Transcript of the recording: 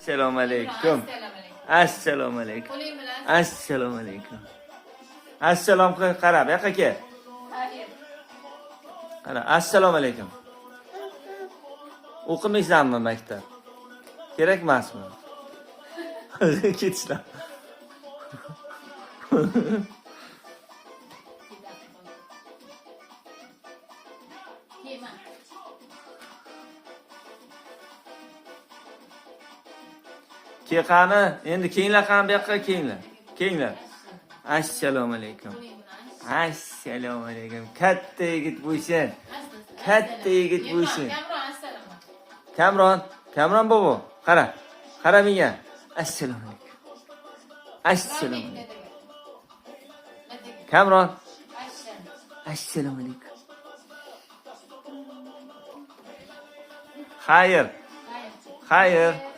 Assalomu alaykum. Assalomu alaykum. Assalomu alaykum. Assalom qara, bu yoqqa kel. Qara, assalomu alaykum. O'qimaysanmi maktab? Kerak emasmi? Ketishlar. Qani, endi keyinlar ham bu yoqqa keyinlar. Keyinlar. Assalomu alaykum. Assalomu alaykum. Katta yigit bo'lsin. Katta yigit bo'lsin. Kamron bobo, qara. Qara menga. Assalomu alaykum. Assalomu alaykum. Kamron. Assalomu alaykum. Xayr.